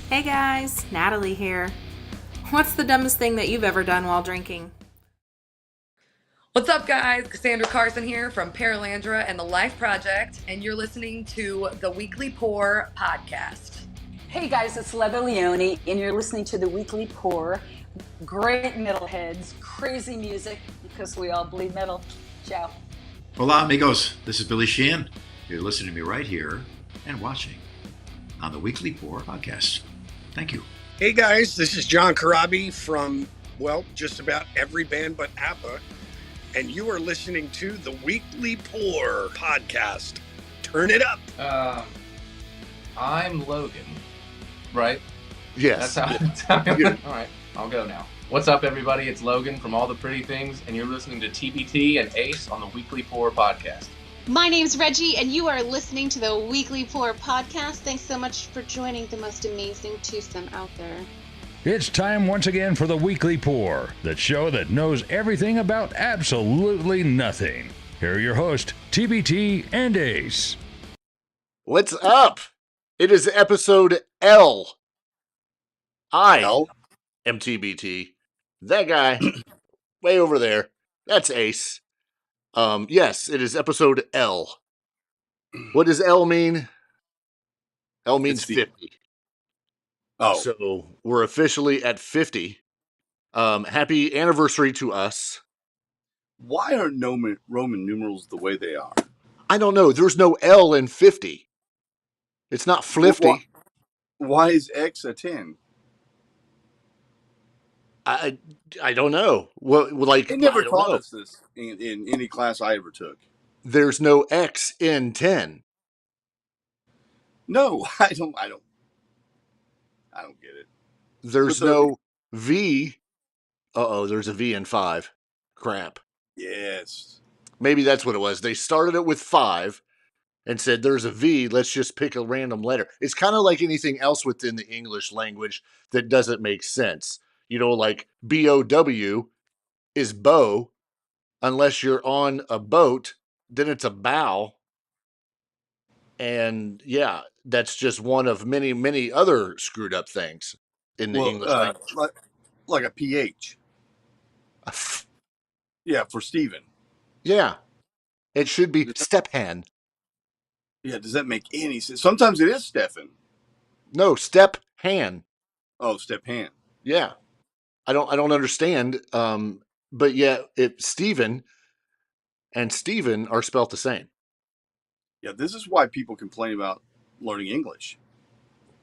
Hey guys, Natalie here. What's the dumbest thing that you've ever done while drinking? What's up, guys? Cassandra Carson here from Paralandra and the Life Project, and you're listening to the Weekly Pour podcast. Hey guys, it's Leather Leone, and you're listening to the Weekly Pour. Great metalheads, crazy music, because we all bleed metal. Ciao. Hola, amigos. This is Billy Sheehan. You're listening to me right here and watching on the Weekly Pour podcast. Thank you. Hey guys, this is John Karabi from, just about every band but ABBA, and you are listening to the Weekly Pour podcast. Turn it up. I'm Logan, right? Yes. That's how all right, I'll go now. What's up, everybody? It's Logan from All the Pretty Things, and you're listening to TBT and Ace on the Weekly Pour podcast. My name's Reggie, and you are listening to the Weekly Pour podcast. Thanks so much for joining the most amazing twosome out there. It's time once again for the Weekly Pour, the show that knows everything about absolutely nothing. Here are your hosts, TBT and Ace. What's up? It is episode L. I am TBT. That guy, way over there, that's Ace. Yes, it is episode L. What does L mean? L means 50. Oh. So we're officially at 50. Happy anniversary to us. Why are Roman numerals the way they are? I don't know. There's no L in 50. It's not flifty. Why is X a 10? I don't know. Well, like They never taught us this in any class I ever took. There's no X in 10. No, I don't get it. There's no V. There's a V in 5. Crap. Yes. Maybe that's what it was. They started it with 5 and said there's a V, let's just pick a random letter. It's kind of like anything else within the English language that doesn't make sense. You know, like BOW is bow. Unless you're on a boat, then it's a bow. And yeah, that's just one of many, many other screwed up things in the English language. Like a PH. Yeah, for Stephen. Yeah. It should be Stephan. Yeah, does that make any sense? Sometimes it is Stephan. No, Stephan. Oh, Stephan. Yeah. I don't understand. But yeah, Stephen and Stephen are spelt the same. Yeah, this is why people complain about learning English.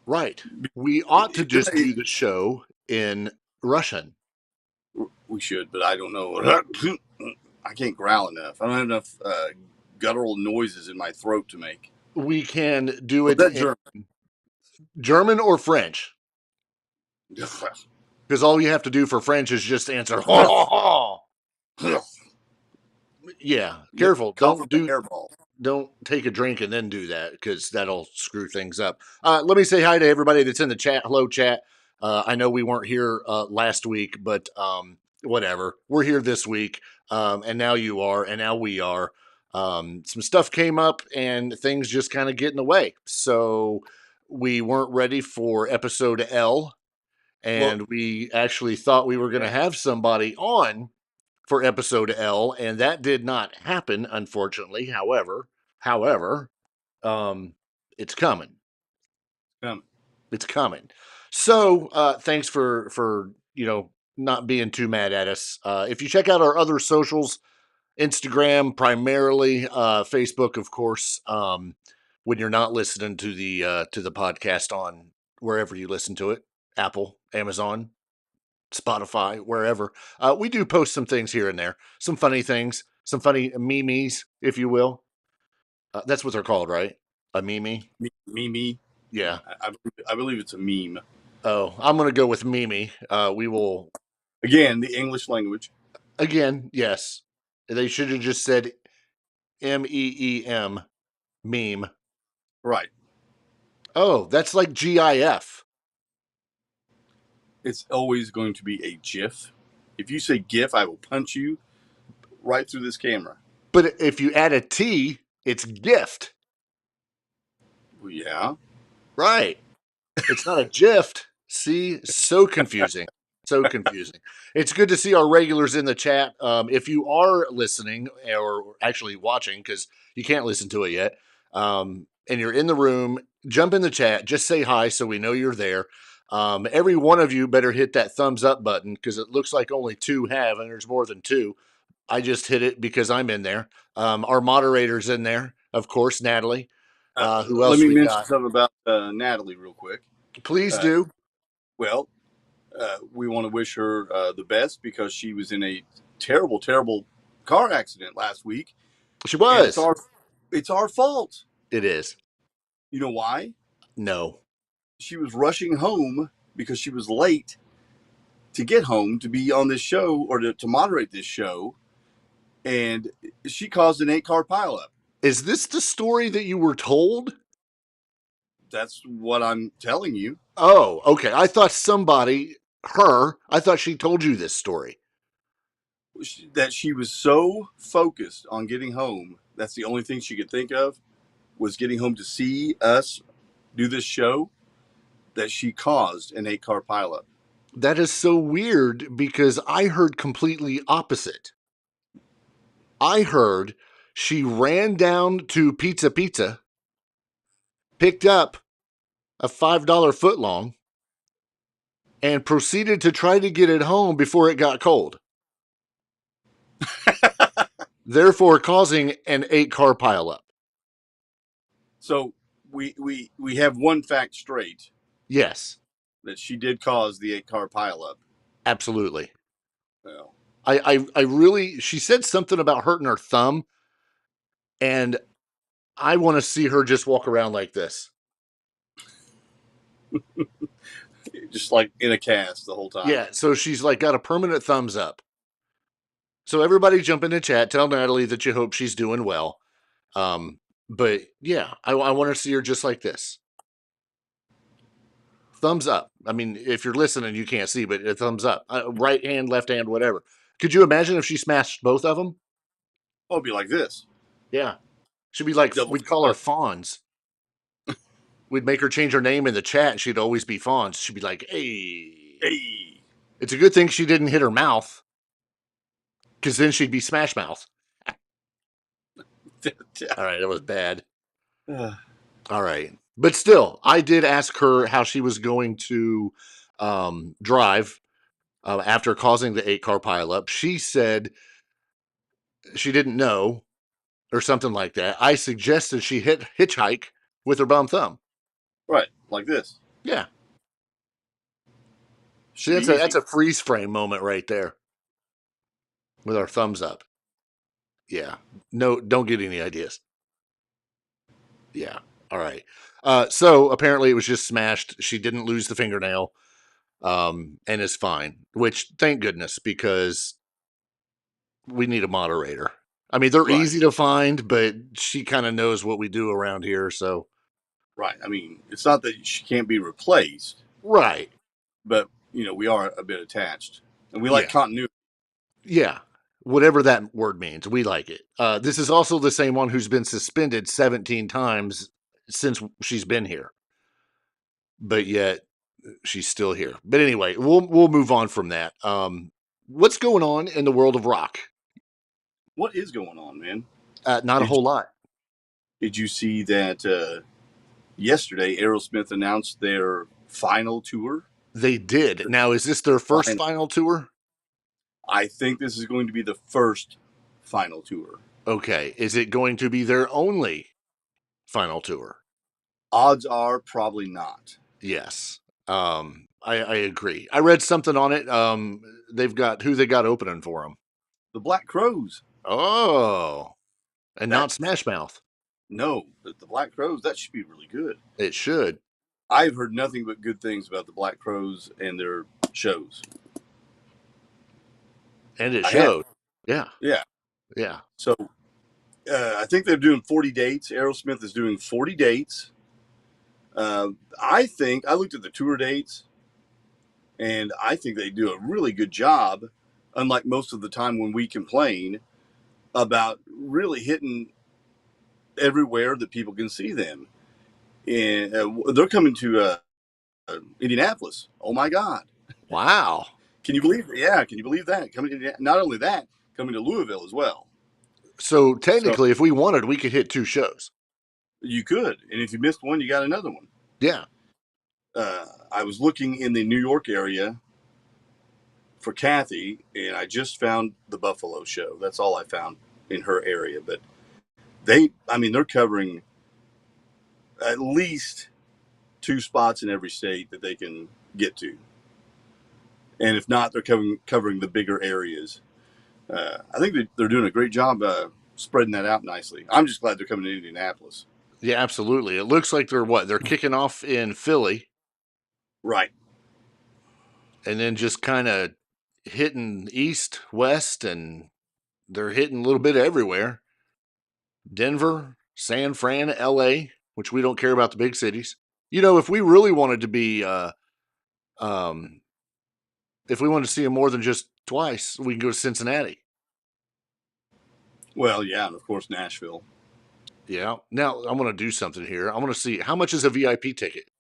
Right. We ought to just do the show in Russian. We should, but I don't know. I can't growl enough. I don't have enough guttural noises in my throat to make. We can do it in German or French. Because all you have to do for French is just answer. Yeah, careful. Don't take a drink and then do that, because that'll screw things up. Let me say hi to everybody that's in the chat. Hello, chat. I know we weren't here last week, but whatever. We're here this week, and now you are, and now we are. Some stuff came up, and things just kind of get in the way. So we weren't ready for episode L, and we actually thought we were going to have somebody on for episode L, and that did not happen, unfortunately. However, it's coming. It's coming. So, thanks for not being too mad at us. If you check out our other socials, Instagram primarily, Facebook, of course, when you're not listening to the podcast on wherever you listen to it, Apple, Amazon, Spotify, wherever. We do post some things here and there. Some funny things. Some funny memes, if you will. That's what they're called, right? A meme? Meme? Yeah. I believe it's a meme. Oh, I'm going to go with meme. We will... Again, the English language. Again, yes. They should have just said MEEM. Meme. Right. Oh, that's like GIF. It's always going to be a GIF. If you say GIF, I will punch you right through this camera. But if you add a T, it's gift. Well, yeah. Right. It's not a gift. See, so confusing. So confusing. It's good to see our regulars in the chat. If you are listening or actually watching, because you can't listen to it yet, and you're in the room, jump in the chat. Just say hi so we know you're there. Every one of you better hit that thumbs up button because it looks like only 2 have, and there's more than 2. I just hit it because I'm in there. Our moderator's in there, of course, Natalie. Who else Let me we mention got? something about Natalie real quick. Please do. Well, we want to wish her the best because she was in a terrible, terrible car accident last week. She was. And it's our fault. It is. You know why? No. She was rushing home because she was late to get home to be on this show or to moderate this show, and she caused an 8-car pileup. Is this the story that you were told? That's what I'm telling you. Oh, okay. I thought I thought she told you this story. That she was so focused on getting home, that's the only thing she could think of, was getting home to see us do this show, that she caused an 8-car pileup. That is so weird because I heard completely opposite. I heard she ran down to Pizza, picked up a $5 footlong, and proceeded to try to get it home before it got cold. Therefore causing an 8-car pileup. So we have one fact straight. Yes. That she did cause the 8-car pileup. Absolutely. Well, I really, she said something about hurting her thumb, and I want to see her just walk around like this. Just like in a cast the whole time. Yeah, so she's like got a permanent thumbs up. So everybody jump in the chat, tell Natalie that you hope she's doing well. But yeah, I want to see her just like this. Thumbs up. I mean, if you're listening, you can't see, but a thumbs up. Right hand, left hand, whatever. Could you imagine if she smashed both of them? Oh, it'd be like this. Yeah. She'd be like, we'd call her Fawns. We'd make her change her name in the chat, and she'd always be Fawns. She'd be like, hey. Hey. It's a good thing she didn't hit her mouth, because then she'd be Smash Mouth. All right, that was bad. All right. But still, I did ask her how she was going to drive after causing the 8-car pileup. She said she didn't know or something like that. I suggested she hitchhike with her bum thumb. Right, like this. Yeah. See, that's a freeze frame moment right there with our thumbs up. Yeah. No, don't get any ideas. Yeah. All right. So apparently it was just smashed. She didn't lose the fingernail, and is fine, which thank goodness, because we need a moderator. I mean, they're easy to find, but she kind of knows what we do around here. So, right. I mean, it's not that she can't be replaced. Right. But, we are a bit attached, and we like continuity. Yeah. Whatever that word means, we like it. This is also the same one who's been suspended 17 times since she's been here, but yet she's still here. But anyway, we'll move on from that. What's going on in the world of rock? What is going on, man? Not a whole lot. Did you see that yesterday Aerosmith announced their final tour? They did. Now, is this their first final tour? I think this is going to be the first final tour. Okay. Is it going to be their only final tour? Odds are probably not. Yes. I agree. I read something on it. They got opening for them. The Black Crowes. Oh. And not Smash Mouth. No, but the Black Crowes, that should be really good. It should. I've heard nothing but good things about the Black Crowes and their shows. And it showed. Yeah. Yeah. Yeah. So I think they're doing 40 dates. Aerosmith is doing 40 dates. I looked at the tour dates, and I think they do a really good job, unlike most of the time when we complain, about really hitting everywhere that people can see them. And they're coming to Indianapolis. Oh my God! Wow. Can you believe? Yeah, can you believe that? Coming to not only that, coming to Louisville as well. So So technically, if we wanted, we could hit 2 shows. you could, and if you missed one, you got another one. Yeah. I was looking in the New York area for Kathy, and I just found the Buffalo show. That's all I found in her area. But they're covering at least 2 spots in every state that they can get to. And if not, they're covering the bigger areas. I think they're doing a great job spreading that out nicely. I'm just glad they're coming to Indianapolis. Yeah, absolutely. It looks like they're kicking off in Philly. Right. And then just kind of hitting east, west, and they're hitting a little bit everywhere. Denver, San Fran, LA, which we don't care about the big cities. If we really wanted to be, if we wanted to see them more than just twice, we can go to Cincinnati. Well, yeah, and of course Nashville. Yeah. Now I'm going to do something here. I want to see how much is a VIP ticket,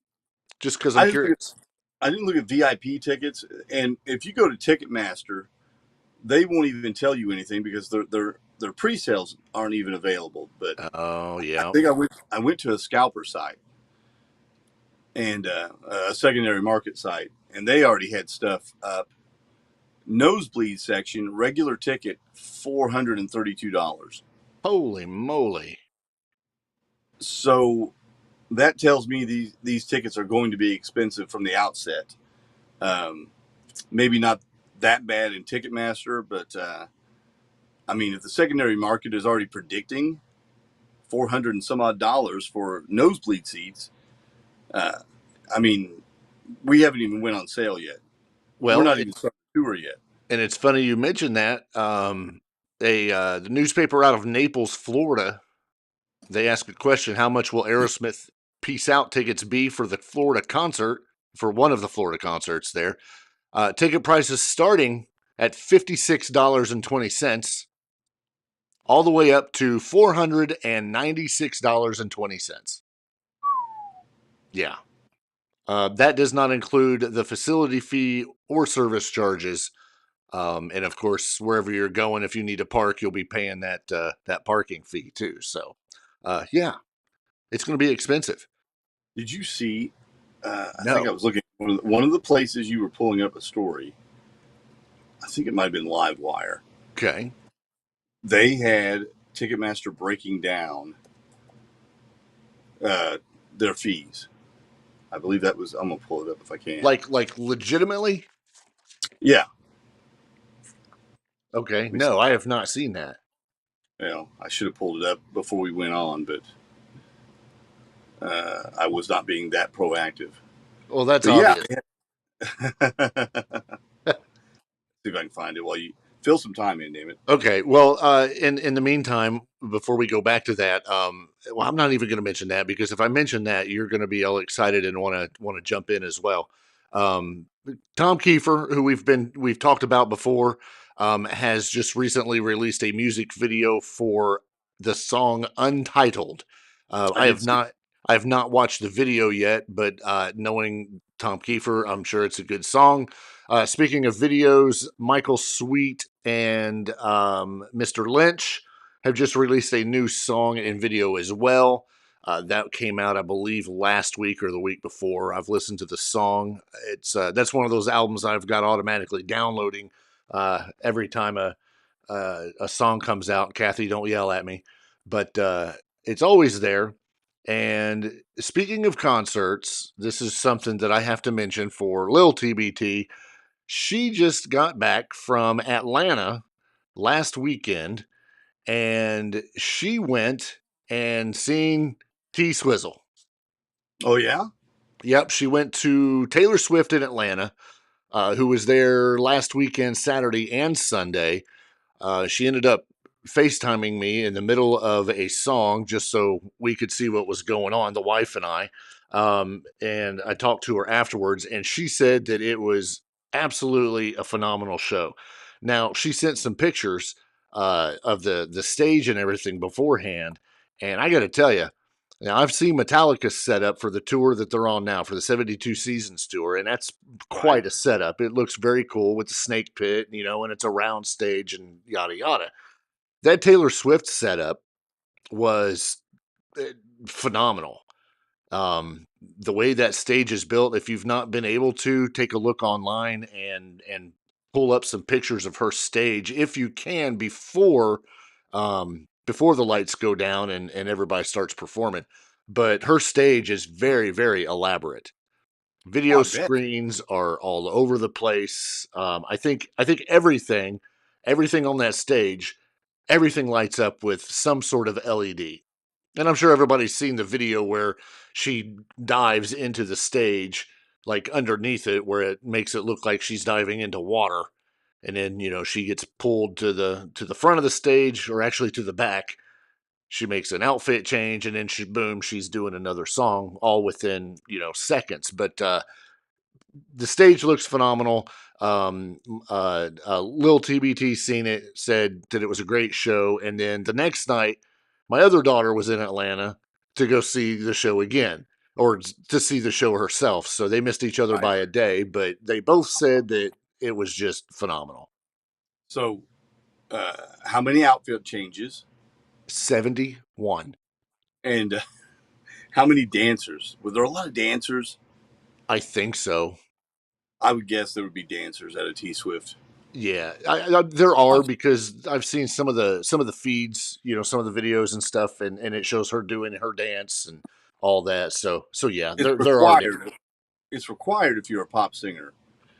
just because I'm curious. I didn't look at VIP tickets, and if you go to Ticketmaster, they won't even tell you anything because their pre-sales aren't even available. But oh yeah, I think I went to a scalper site and a secondary market site, and they already had stuff up. Nosebleed section, regular ticket, $432. Holy moly! So that tells me these tickets are going to be expensive from the outset. Maybe not that bad in Ticketmaster, but if the secondary market is already predicting 400 and some odd dollars for nosebleed seats, we haven't even went on sale yet. Well, we're not even starting the tour yet. And it's funny you mentioned that. The newspaper out of Naples, Florida, they asked a question: how much will Aerosmith Peace Out tickets be for the Florida concert? For one of the Florida concerts there, ticket prices starting at $56.20, all the way up to $496.20. Yeah. That does not include the facility fee or service charges. And of course, wherever you're going, if you need to park, you'll be paying that parking fee too. So, yeah, it's going to be expensive. Did you see? I No. think I was looking at one of the places you were pulling up a story. I think it might have been Livewire. Okay. They had Ticketmaster breaking down their fees. I believe that was. I'm gonna pull it up if I can. Like legitimately? Yeah. Okay. No, I have not seen that. Well, I should have pulled it up before we went on, but I was not being that proactive. Well, that's obvious. Yeah. See if I can find it while you fill some time in, damn it. Okay. Well, in the meantime, before we go back to that, well, I'm not even going to mention that, because if I mention that, you're going to be all excited and want to jump in as well. Tom Kiefer, who we've talked about before, has just recently released a music video for the song Untitled. I have not watched the video yet, but knowing Tom Kiefer, I'm sure it's a good song. Speaking of videos, Michael Sweet and Mr. Lynch have just released a new song and video as well. That came out, I believe, last week or the week before. I've listened to the song. It's that's one of those albums I've got automatically downloading every time a song comes out. Kathy, don't yell at me, but it's always there. And speaking of concerts, this is something that I have to mention for Lil TBT. She just got back from Atlanta last weekend, and she went and seen T-Swizzle. Oh, yeah? Yep, she went to Taylor Swift in Atlanta, who was there last weekend, Saturday and Sunday. She ended up FaceTiming me in the middle of a song just so we could see what was going on, the wife and I. And I talked to her afterwards, and she said that it was absolutely a phenomenal show. Now, she sent some pictures of the stage and everything beforehand, and I got to tell you, Now, I've seen Metallica's setup for the tour that they're on now, for the 72 Seasons tour, and that's quite a setup. It looks very cool with the snake pit, and it's a round stage and yada yada. That Taylor Swift setup was phenomenal. The way that stage is built, if you've not been able to, take a look online and pull up some pictures of her stage if you can before the lights go down and everybody starts performing. But her stage is very, very elaborate. Video screens are all over the place. I think everything on that stage, everything lights up with some sort of LED. And I'm sure everybody's seen the video where she dives into the stage, like underneath it, where it makes it look like she's diving into water. And then, she gets pulled to the front of the stage, or actually to the back. She makes an outfit change, and then she's doing another song, all within, seconds. But the stage looks phenomenal. Lil TBT seen it, said that it was a great show, and then the next night, my other daughter was in Atlanta to go see the show again, or to see the show herself. So they missed each other by a day, but they both said that it was just phenomenal. So, how many outfit changes? 71. And how many dancers? Were there a lot of dancers? I think so. I would guess there would be dancers at a T Swift. Yeah, there are, because I've seen some of the feeds, some of the videos and stuff, and it shows her doing her dance and all that. So yeah, there are. It's required if you're a pop singer.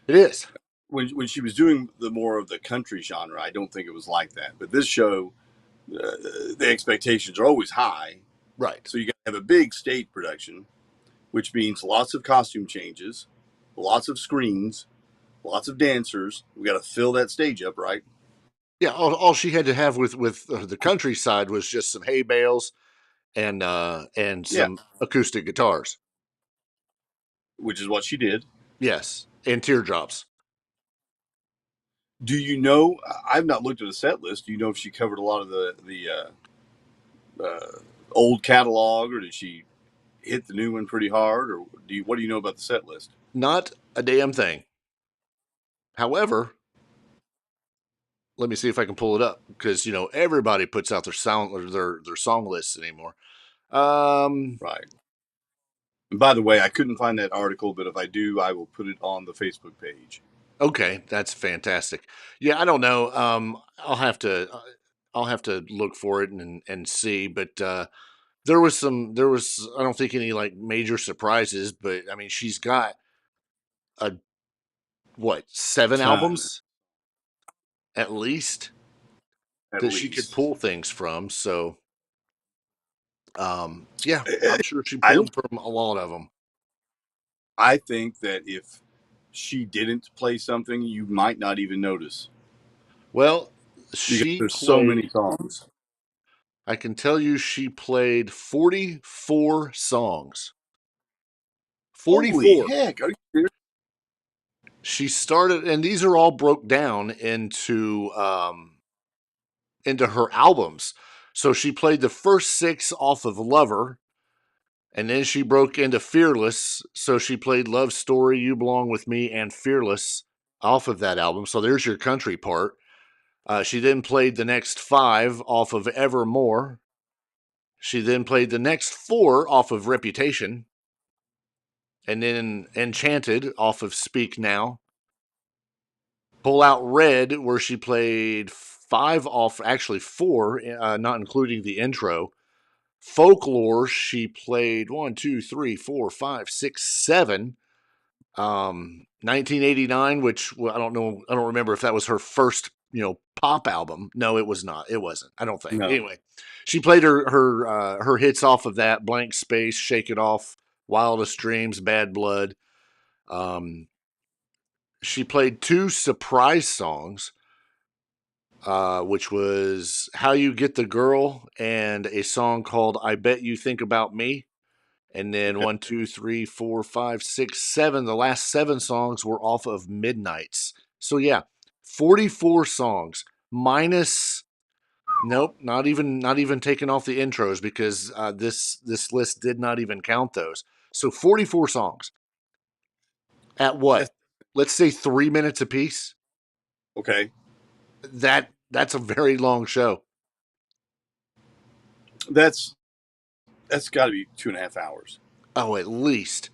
It is. When she was doing the more of the country genre, I don't think it was like that. But this show, the expectations are always high. Right. So you got to have a big stage production, which means lots of costume changes, lots of screens, lots of dancers. We got to fill that stage up, right? Yeah. All she had to have with the countryside was just some hay bales and some acoustic guitars, which is what she did. Yes, and teardrops. Do you know? I've not looked at a set list. Do you know if she covered a lot of the old catalog, or did she hit the new one pretty hard, or what do you know about the set list? Not a damn thing. However, let me see if I can pull it up, because everybody puts out their song lists anymore. Right. And by the way, I couldn't find that article, but if I do, I will put it on the Facebook page. Okay, that's fantastic. Yeah, I don't know. I'll have to look for it and see. But there was I don't think any like major surprises. But I mean, she's got seven albums at least that she could pull things from. So yeah, I'm sure she pulled from a lot of them. I think that if she didn't play something, you might not even notice. Well, there's so many songs. I can tell you she played 44 songs. 44. Holy heck. Are you serious? She started, and these are all broke down into her albums. So she played the first 6 off of Lover, and then she broke into Fearless. So she played Love Story, You Belong With Me, and Fearless off of that album. So there's your country part. She then played the next 5 off of Evermore. She then played the next 4 off of Reputation. And then Enchanted off of Speak Now. Pull Out Red, where she played 5 off, actually 4, not including the intro. Folklore, she played 1, 2, 3, 4, 5, 6, 7. 1989, which I don't know, I don't remember if that was her first, pop album. No, it was not. It wasn't. I don't think. No. Anyway, she played her hits off of that: Blank Space, Shake It Off, Wildest Dreams, Bad Blood. She played 2 surprise songs, which was How You Get the Girl and a song called I Bet You Think About Me. And then 1, 2, 3, 4, 5, 6, 7. The last 7 songs were off of Midnights. So yeah, 44 songs minus Nope, not even taking off the intros because this list did not even count those. So 44 songs at what? Let's say 3 minutes apiece. Okay. That's a very long show. That's got to be 2.5 hours. Oh, at least.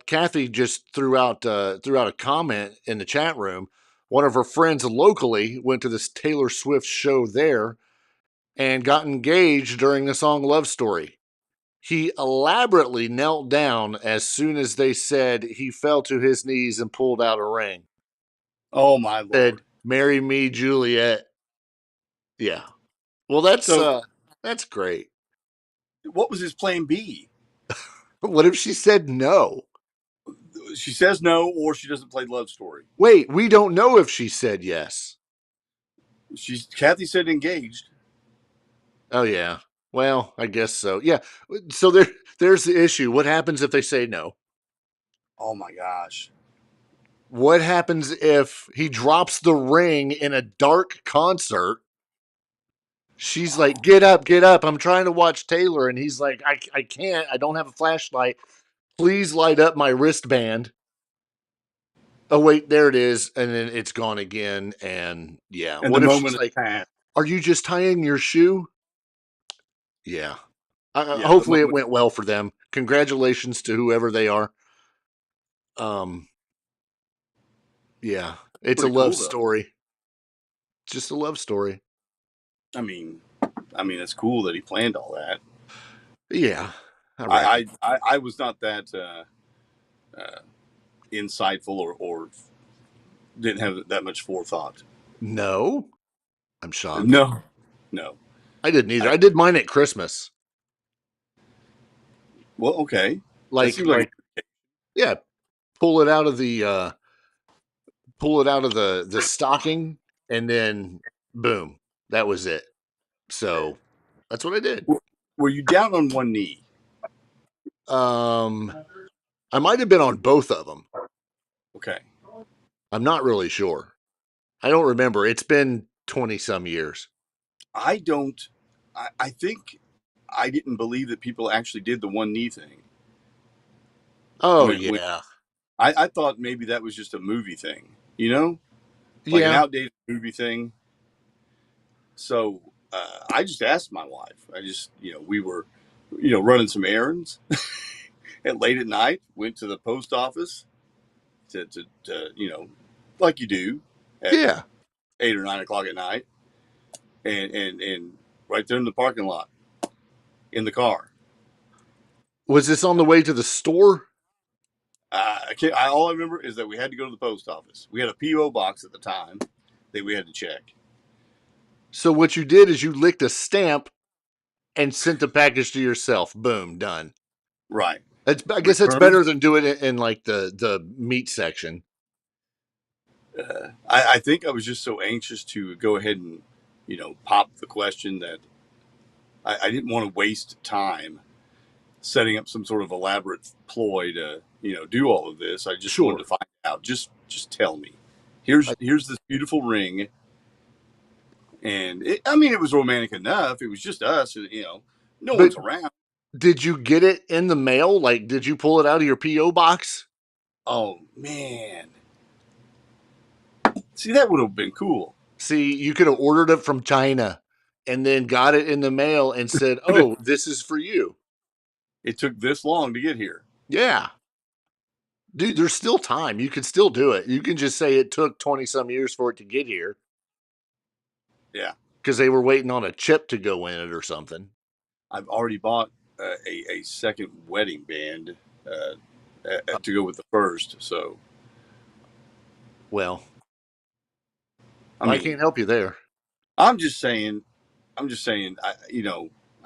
Kathy just threw out a comment in the chat room. One of her friends locally went to this Taylor Swift show there and got engaged during the song Love Story. He elaborately knelt down as soon as they said he fell to his knees and pulled out a ring. Oh my Lord. Said, "Marry me, Juliet." Yeah. Well, that's great. What was his plan B? What if she said no? She says no, or she doesn't play Love Story. Wait, we don't know if she said yes. Kathy said engaged. Oh yeah. Well, I guess so. Yeah. So there's the issue. What happens if they say no? Oh my gosh. What happens if he drops the ring in a dark concert? She's like, get up. I'm trying to watch Taylor. And he's like, I can't. I don't have a flashlight. Please light up my wristband. Oh, wait, there it is. And then it's gone again. And yeah. And what the if moment she's like, passed. Are you just tying your shoe? Yeah. Yeah, Hopefully it went well for them. Congratulations to whoever they are. Yeah. It's a love story. Just a love story. I mean, it's cool that he planned all that. Yeah. I was not that insightful or didn't have that much forethought. No, I'm shocked. No, I didn't either. I did mine at Christmas. Well, okay. Like yeah, pull it out of the stocking, and then boom, that was it. So that's what I did. Were you down on one knee? I might have been on both of them. Okay. I'm not really sure. I don't remember. It's been 20 some years. I think I didn't believe that people actually did the one knee thing. Oh, yeah. I thought maybe that was just a movie thing, like an outdated movie thing. So I just asked my wife. I just, we were, running some errands, and late at night went to the post office to like you do at 8 or 9 o'clock at night, and right there in the parking lot, in the car. Was this on the way to the store? All I remember is that we had to go to the post office. We had a P.O. box at the time that we had to check. So what you did is you licked a stamp and sent the package to yourself. Boom, done. Right. I guess that's better than doing it in like the meat section. I think I was just so anxious to go ahead and, pop the question that I didn't want to waste time setting up some sort of elaborate ploy to, do all of this. I just wanted to find out. Just tell me. Here's this beautiful ring. And it was romantic enough. It was just us, no one's around. Did you get it in the mail? Like, did you pull it out of your P.O. box? Oh, man. See, that would have been cool. See, you could have ordered it from China and then got it in the mail and said, oh, this is for you. It took this long to get here. Yeah. Dude, there's still time. You can still do it. You can just say it took 20 some years for it to get here. Yeah. Because they were waiting on a chip to go in it or something. I've already bought a second wedding band to go with the first. So, well, I can't help you there. I'm just saying. I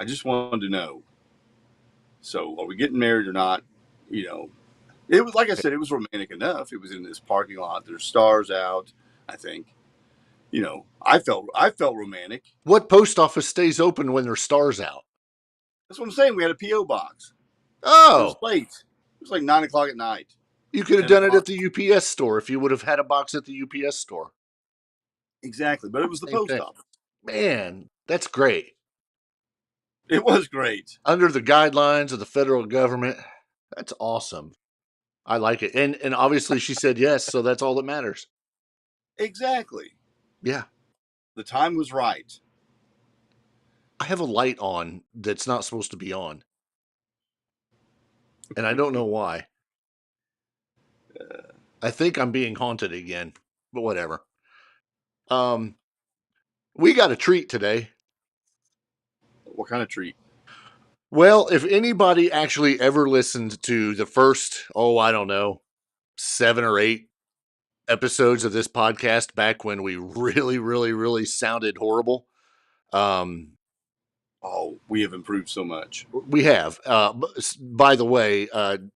just wanted to know. So, are we getting married or not? It was, like I said, it was romantic enough. It was in this parking lot. There's stars out, I think. I felt romantic. What post office stays open when there's stars out? That's what I'm saying. We had a P.O. box. Oh. It was late. It was like 9 o'clock at night. You could have done it at the UPS store if you would have had a box at the UPS store. Exactly. But it was the post office. Man, That's great. It was great. Under the guidelines of the federal government. That's awesome. I like it. And obviously she said yes, so that's all that matters. Exactly. Yeah. The time was right. I have a light on that's not supposed to be on. And I don't know why. I think I'm being haunted again, but whatever. We got a treat today. What kind of treat? Well, if anybody actually ever listened to the first, I don't know, 7 or 8 episodes of this podcast back when we really, really, really sounded horrible. We have improved so much. We have. By the way,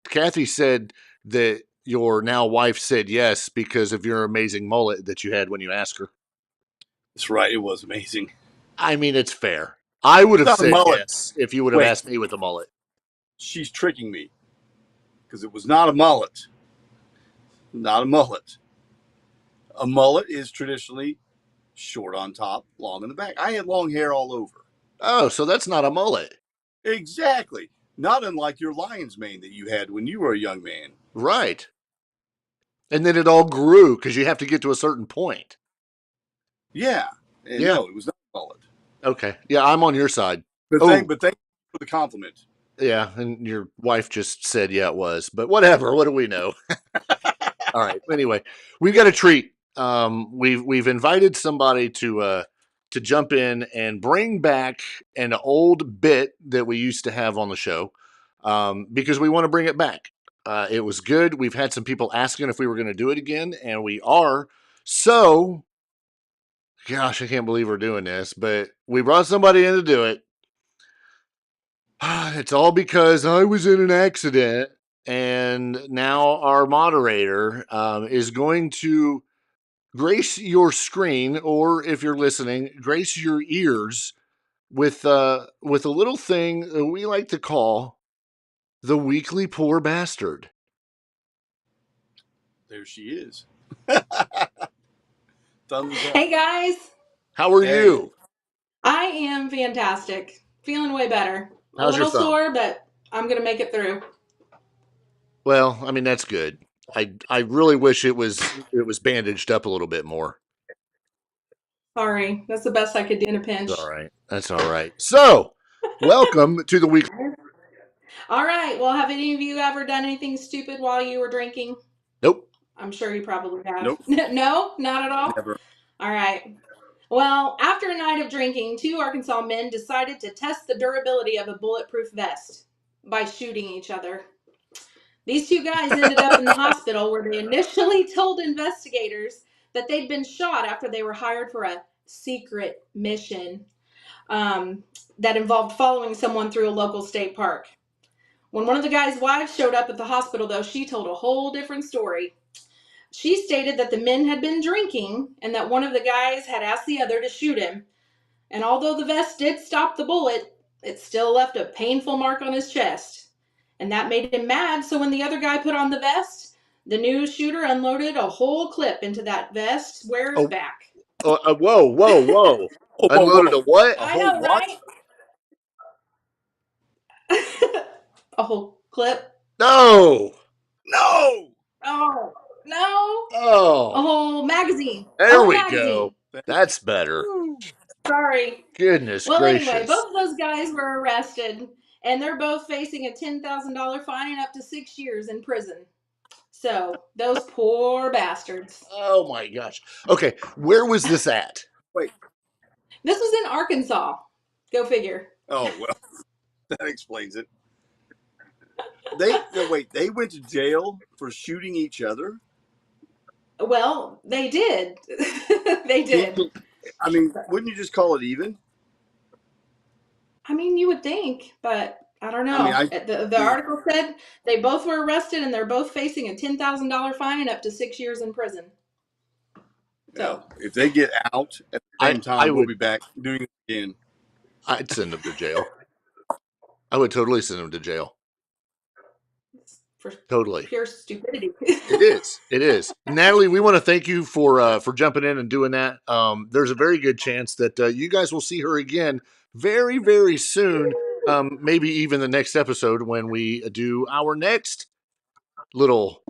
Kathy said that your now wife said yes because of your amazing mullet that you had when you asked her. That's right. It was amazing. I mean, it's fair. I would have It's not a said mullet. yes if you would have Wait. asked me with a mullet. She's tricking me because it was not a mullet. Not a mullet. A mullet is traditionally short on top, long in the back. I had long hair all over. Oh, so that's not a mullet. Exactly. Not unlike your lion's mane that you had when you were a young man. Right. And then it all grew because you have to get to a certain point. Yeah. And Yeah. No, it was not a mullet. Okay. Yeah, I'm on your side. But thank you for the compliment. Yeah, and your wife just said, yeah, it was. But whatever. What do we know? All right. Anyway, we've got a treat. We've invited somebody to jump in and bring back an old bit that we used to have on the show because we want to bring it back. It was good. We've had some people asking if we were going to do it again, and we are. So, gosh, I can't believe we're doing this, but we brought somebody in to do it. It's all because I was in an accident, and now our moderator is going to grace your screen, or if you're listening, grace your ears with a little thing that we like to call the weekly poor bastard. There she is. Thumbs up. Hey guys, How are you? I am fantastic. Feeling way better. How's a your little thumb? sore, but I'm gonna make it through. Well, I mean that's good. I really wish it was bandaged up a little bit more. Sorry, that's the best I could do in a pinch. All right, that's all right. So, welcome to the week. All right. Well, have any of you ever done anything stupid while you were drinking? Nope. I'm sure you probably have. Nope. No, not at all. Never. All right. Well, after a night of drinking, 2 Arkansas men decided to test the durability of a bulletproof vest by shooting each other. These 2 guys ended up in the hospital where they initially told investigators that they'd been shot after they were hired for a secret mission that involved following someone through a local state park. When one of the guy's wives showed up at the hospital, though, she told a whole different story. She stated that the men had been drinking and that one of the guys had asked the other to shoot him. And although the vest did stop the bullet, it still left a painful mark on his chest. And that made him mad, so when the other guy put on the vest, the new shooter unloaded a whole clip into that vest wearer's back. Whoa. Unloaded a what? I know, right? A whole clip? No. No. Oh, no. Oh. A whole magazine. There we go. That's better. Sorry. Goodness well, gracious. Anyway, both of those guys were arrested, and they're both facing a $10,000 fine and up to 6 years in prison. So, those poor bastards. Oh my gosh. Okay, where was this at? Wait. This was in Arkansas. Go figure. Oh, well, that explains it. They went to jail for shooting each other? Well, they did. They did. I mean, wouldn't you just call it even? I mean, you would think, but I don't know. I mean, the article said they both were arrested and they're both facing a $10,000 fine and up to 6 years in prison. So if they get out at the same time, we'll be back doing it again. I'd send them to jail. I would totally send them to jail. for Totally. pure stupidity. It is. It is. Natalie, we want to thank you for jumping in and doing that. There's a very good chance that you guys will see her again very, very soon. Maybe even the next episode when we do our next little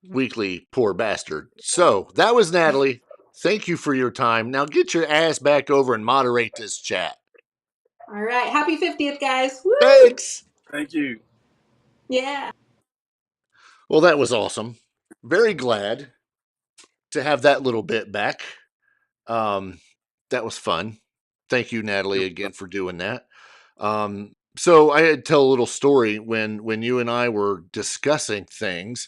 weekly poor bastard. So that was Natalie. Thank you for your time. Now get your ass back over and moderate this chat. All right. Happy 50th, guys. Woo! Thanks. Thank you. Yeah. Well, that was awesome. Very glad to have that little bit back. That was fun. Thank you, Natalie, again for doing that. So I had to tell a little story when you and I were discussing things.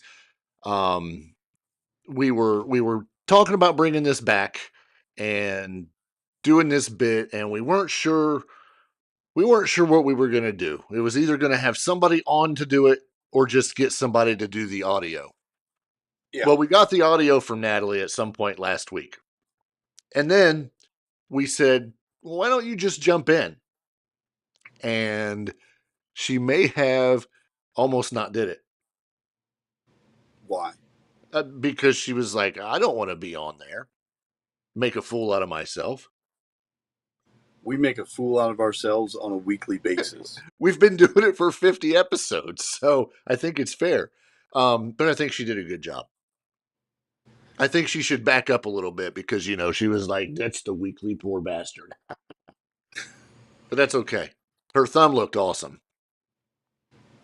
We were talking about bringing this back and doing this bit, and we weren't sure what we were going to do. It was either going to have somebody on to do it or just get somebody to do the audio. Yeah. Well, we got the audio from Natalie at some point last week. And then we said, well, why don't you just jump in? And she may have almost not did it. Why? Because she was like, I don't want to be on there. Make a fool out of myself. We make a fool out of ourselves on a weekly basis. We've been doing it for 50 episodes, so I think it's fair. But I think she did a good job. I think she should back up a little bit because, she was like, that's the weekly poor bastard. But that's okay. Her thumb looked awesome.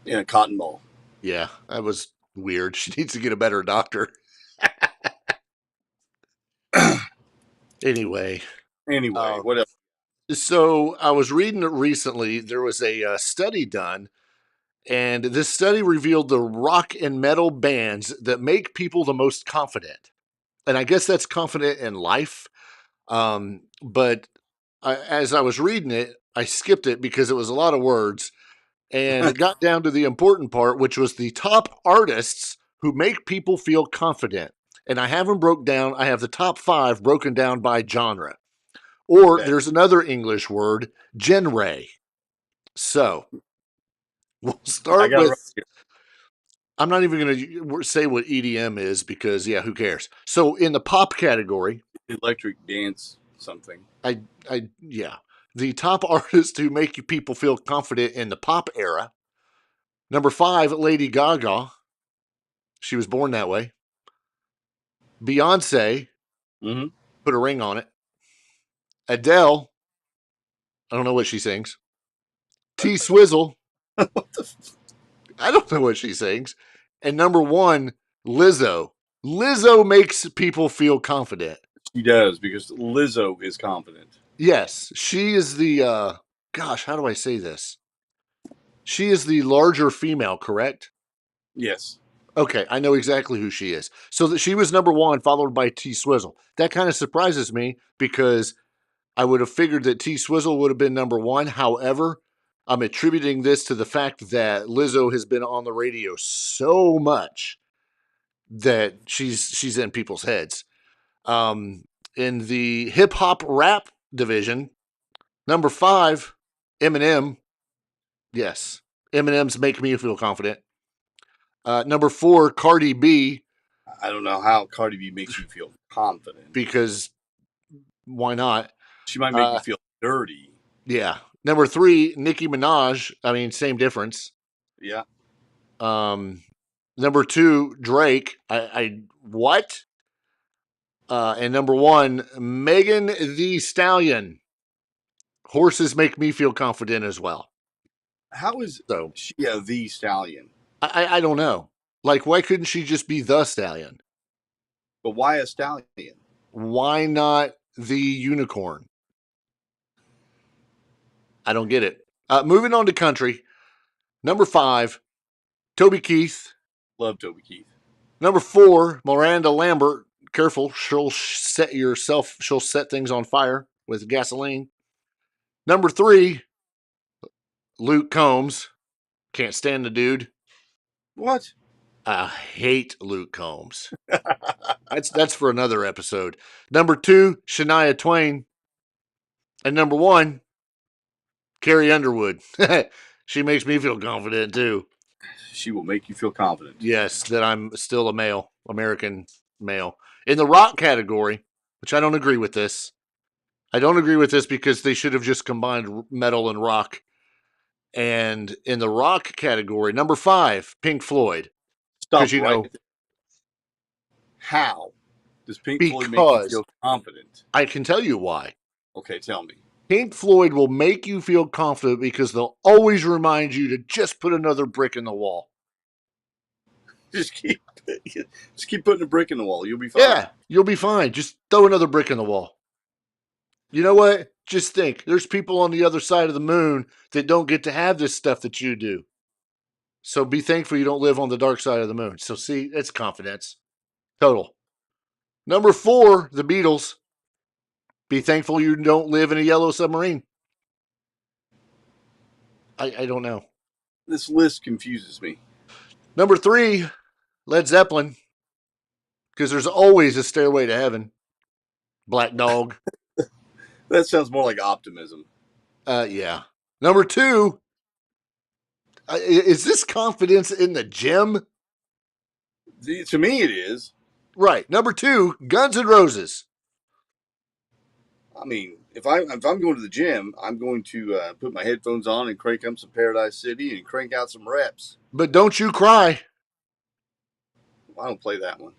In a cotton ball. Yeah, that was weird. She needs to get a better doctor. Anyway, what else? So I was reading it recently. There was a study done, and this study revealed the rock and metal bands that make people the most confident. And I guess that's confident in life. But as I was reading it, I skipped it because it was a lot of words. And it got down to the important part, which was the top artists who make people feel confident. And I have them broke down. I have the top 5 broken down by genre. Or there's another English word, genre. So we'll start with. I'm not even going to say what EDM is because, who cares? So in the pop category, electric dance something. The top artists who make people feel confident in the pop era. Number 5, Lady Gaga. She was born that way. Beyonce. Mm-hmm. Put a ring on it. Adele. I don't know what she sings. T Swizzle. I don't know what she sings. And number 1, Lizzo. Lizzo makes people feel confident. She does, because Lizzo is confident. Yes, she is the, how do I say this? She is the larger female, correct? Yes. Okay, I know exactly who she is. So that she was number 1, followed by T Swizzle. That kind of surprises me because I would have figured that T Swizzle would have been number 1. However, I'm attributing this to the fact that Lizzo has been on the radio so much that she's in people's heads. In the hip hop rap division, number 5, Eminem. Yes, Eminem's make me feel confident. Number 4, Cardi B. I don't know how Cardi B makes you feel confident. Because why not? She might make you feel dirty. Yeah. Number 3, Nicki Minaj. I mean, same difference. Yeah. Number 2, Drake. What? And number 1, Megan Thee Stallion. Horses make me feel confident as well. How is she the stallion? I don't know. Like, why couldn't she just be the stallion? But why a stallion? Why not the unicorn? I don't get it. Moving on to country. Number 5, Toby Keith. Love Toby Keith. Number 4, Miranda Lambert. Careful, she'll set things on fire with gasoline. Number 3, Luke Combs. Can't stand the dude. What? I hate Luke Combs. That's for another episode. Number 2, Shania Twain. And number 1, Carrie Underwood. She makes me feel confident too. She will make you feel confident. Yes, that I'm still a male, American male. In the rock category, which I don't agree with this. I don't agree with this because they should have just combined metal and rock. And in the rock category, number 5, Pink Floyd. Stop You right know, there. How does Pink Floyd make you because feel confident? I can tell you why. Okay, tell me. Pink Floyd will make you feel confident because they'll always remind you to just put another brick in the wall. Just keep putting a brick in the wall. You'll be fine. Yeah, you'll be fine. Just throw another brick in the wall. You know what? Just think. There's people on the other side of the moon that don't get to have this stuff that you do. So be thankful you don't live on the dark side of the moon. So see, it's confidence. Total. Number 4, the Beatles. Be thankful you don't live in a yellow submarine. I don't know. This list confuses me. Number 3, Led Zeppelin. Because there's always a stairway to heaven. Black Dog. That sounds more like optimism. Yeah. Number 2, is this confidence in the gym? To me, it is. Right. Number 2, Guns N' Roses. I mean, if I'm going to the gym, I'm going to put my headphones on and crank up some Paradise City and crank out some reps. But don't you cry. I don't play that one.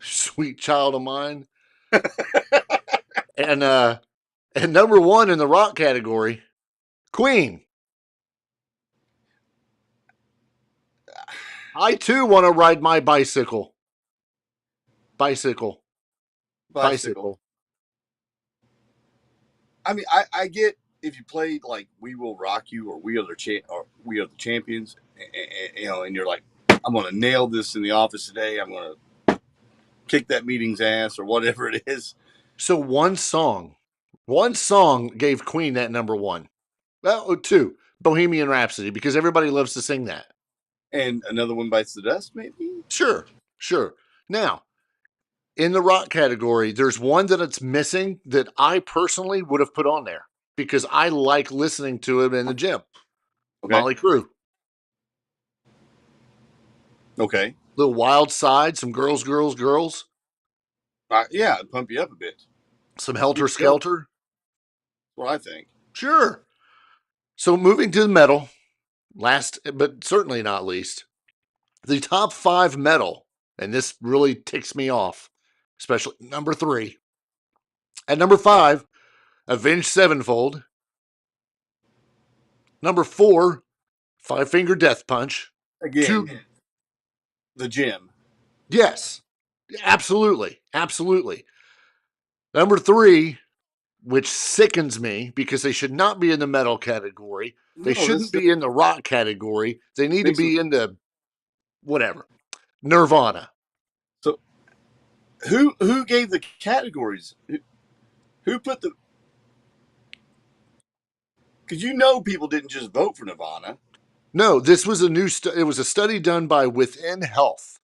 Sweet child of mine. and number 1 in the rock category, Queen. I too want to ride my bicycle. Bicycle. I mean, I get if you played like "We Will Rock You" or "We Are the Champions," and you're like, "I'm going to nail this in the office today. I'm going to kick that meeting's ass," or whatever it is. So one song gave Queen that number 1. Well, 2, Bohemian Rhapsody, because everybody loves to sing that. And Another One Bites the Dust, maybe? Sure. Now, in the rock category, there's one that it's missing that I personally would have put on there because I like listening to it in the gym. Okay. Motley Crue. Okay. Little Wild Side, some girls. Yeah, it'd pump you up a bit. Some Helter Skelter. That's what I think. Sure. So moving to the metal, last but certainly not least, the top 5 metal, and this really ticks me off, especially number 3. At number 5, Avenged Sevenfold. Number 4, Five Finger Death Punch. Again, the gym. Yes, absolutely. Number 3, which sickens me because they should not be in the metal category. They shouldn't be in the rock category. They need to be in the whatever. Nirvana. So who gave the categories? Who put the... Because people didn't just vote for Nirvana. No, this was a new it was a study done by Within Health.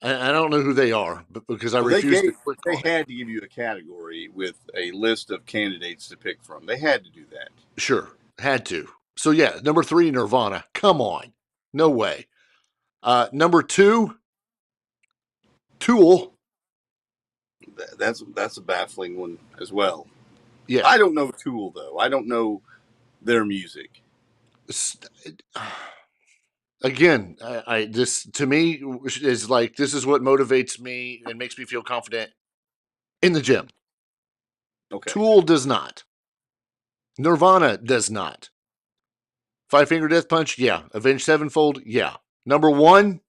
I don't know who they are, but because I refused to click on it. They had to give you a category with a list of candidates to pick from. They had to do that. Sure, had to. So yeah, number 3, Nirvana. Come on, no way. Number 2, Tool. That's a baffling one as well. Yeah, I don't know Tool though. I don't know their music. Again, this to me is like this is what motivates me and makes me feel confident in the gym. Okay. Tool does not. Nirvana does not. Five Finger Death Punch, yeah. Avenged Sevenfold, yeah. Number 1,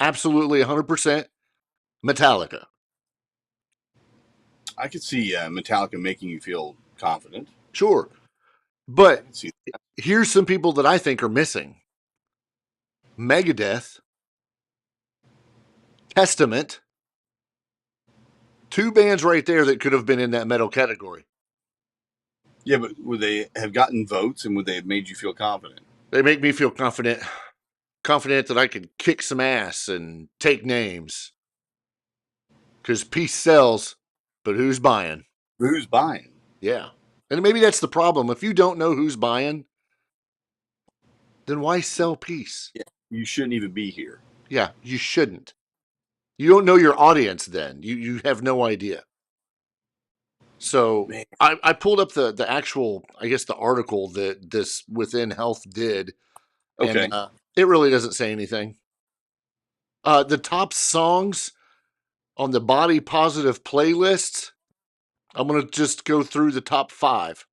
absolutely 100%, Metallica. I could see Metallica making you feel confident. Sure. But here's some people that I think are missing. Megadeth, Testament, 2 bands right there that could have been in that metal category. Yeah, but would they have gotten votes and would they have made you feel confident? They make me feel confident that I could kick some ass and take names. Because peace sells, but who's buying? Who's buying? Yeah. And maybe that's the problem. If you don't know who's buying, then why sell peace? you shouldn't even be here. Yeah, you shouldn't. You don't know your audience then. You have no idea. So Man. I pulled up the actual, I guess, the article that this Within Health did, and Okay. it really doesn't say anything. The top songs on the body positive playlist, I'm going to just go through the top 5.